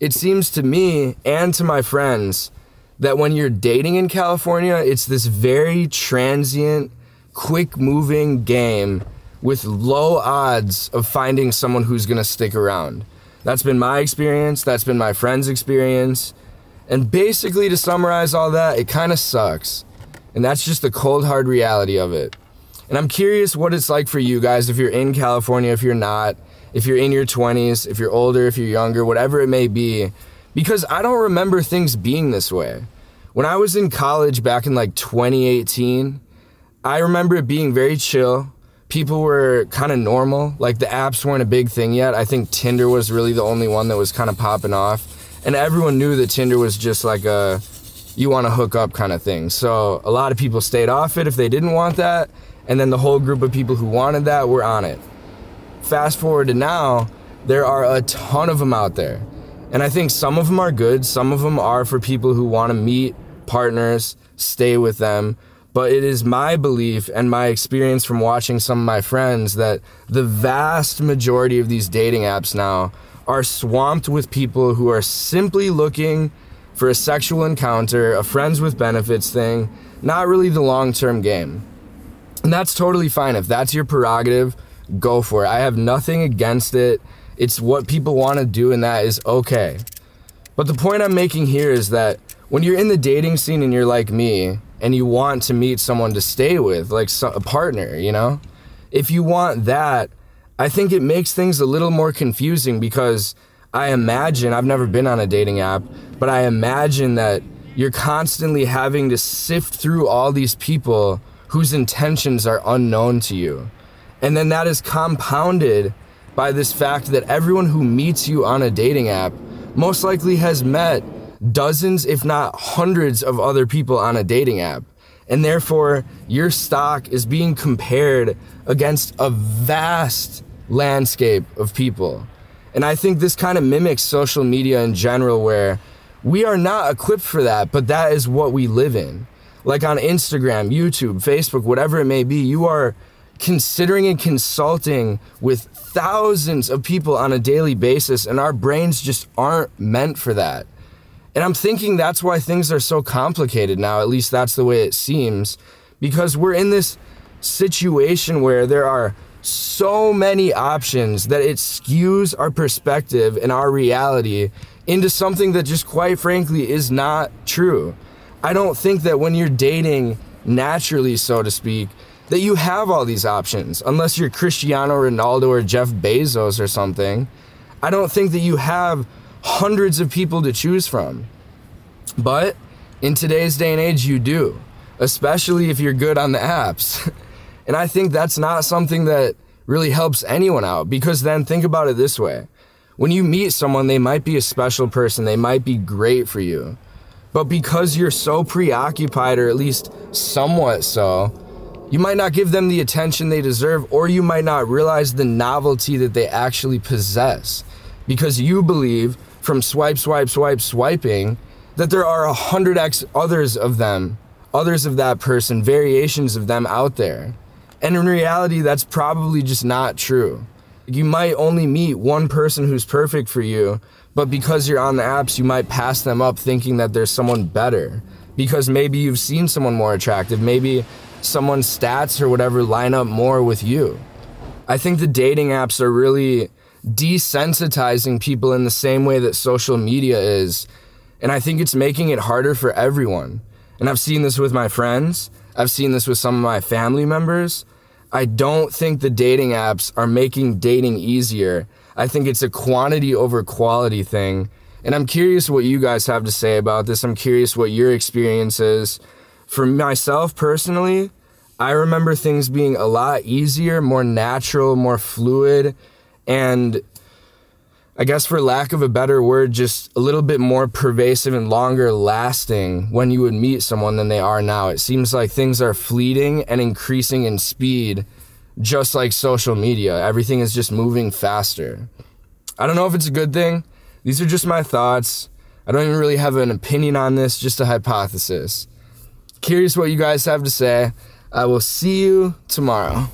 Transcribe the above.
It seems to me and to my friends that when you're dating in California, it's this very transient, quick-moving game with low odds of finding someone who's gonna stick around. That's been my experience, that's been my friend's experience, and basically to summarize all that, it kinda sucks. And that's just the cold, hard reality of it. And I'm curious what it's like for you guys if you're in California, if you're not, if you're in your 20s, if you're older, if you're younger, whatever it may be, because I don't remember things being this way. When I was in college back in like 2018, I remember it being very chill. People were kind of normal, like the apps weren't a big thing yet. I think Tinder was really the only one that was kind of popping off. And everyone knew that Tinder was just like a, you want to hook up kind of thing. So a lot of people stayed off it if they didn't want that. And then the whole group of people who wanted that were on it. Fast forward to now, there are a ton of them out there. And I think some of them are good, some of them are for people who want to meet partners, stay with them. But it is my belief and my experience from watching some of my friends that the vast majority of these dating apps now are swamped with people who are simply looking for a sexual encounter, a friends with benefits thing, not really the long-term game. And that's totally fine. If that's your prerogative, go for it. I have nothing against it. It's what people want to do, and that is okay. But the point I'm making here is that when you're in the dating scene and you're like me, and you want to meet someone to stay with, like a partner, you know? If you want that, I think it makes things a little more confusing because I imagine, I've never been on a dating app, but I imagine that you're constantly having to sift through all these people whose intentions are unknown to you. And then that is compounded by this fact that everyone who meets you on a dating app most likely has met dozens, if not hundreds of other people on a dating app. And therefore, your stock is being compared against a vast landscape of people. And I think this kind of mimics social media in general, where we are not equipped for that, but that is what we live in. Like on Instagram, YouTube, Facebook, whatever it may be, you are considering and consulting with thousands of people on a daily basis, and our brains just aren't meant for that. And I'm thinking that's why things are so complicated now, at least that's the way it seems, because we're in this situation where there are so many options that it skews our perspective and our reality into something that just quite frankly is not true. I don't think that when you're dating naturally, so to speak, that you have all these options, unless you're Cristiano Ronaldo or Jeff Bezos or something. I don't think that you have hundreds of people to choose from. But in today's day and age, you do, especially if you're good on the apps. And I think that's not something that really helps anyone out, because then think about it this way. When you meet someone, they might be a special person, they might be great for you. But because you're so preoccupied, or at least somewhat so, you might not give them the attention they deserve, or you might not realize the novelty that they actually possess. Because you believe, from swiping, that there are 100x others of them, others of that person, variations of them out there. And in reality, that's probably just not true. You might only meet one person who's perfect for you, but because you're on the apps, you might pass them up thinking that there's someone better. Because maybe you've seen someone more attractive, maybe someone's stats or whatever line up more with you. I think the dating apps are really desensitizing people in the same way that social media is. And I think it's making it harder for everyone. And I've seen this with my friends. I've seen this with some of my family members. I don't think the dating apps are making dating easier. I think it's a quantity over quality thing. And I'm curious what you guys have to say about this. I'm curious what your experience is. For myself personally, I remember things being a lot easier, more natural, more fluid, and I guess for lack of a better word, just a little bit more pervasive and longer lasting when you would meet someone than they are now. It seems like things are fleeting and increasing in speed, just like social media. Everything is just moving faster. I don't know if it's a good thing. These are just my thoughts. I don't even really have an opinion on this, just a hypothesis. Curious what you guys have to say. I will see you tomorrow.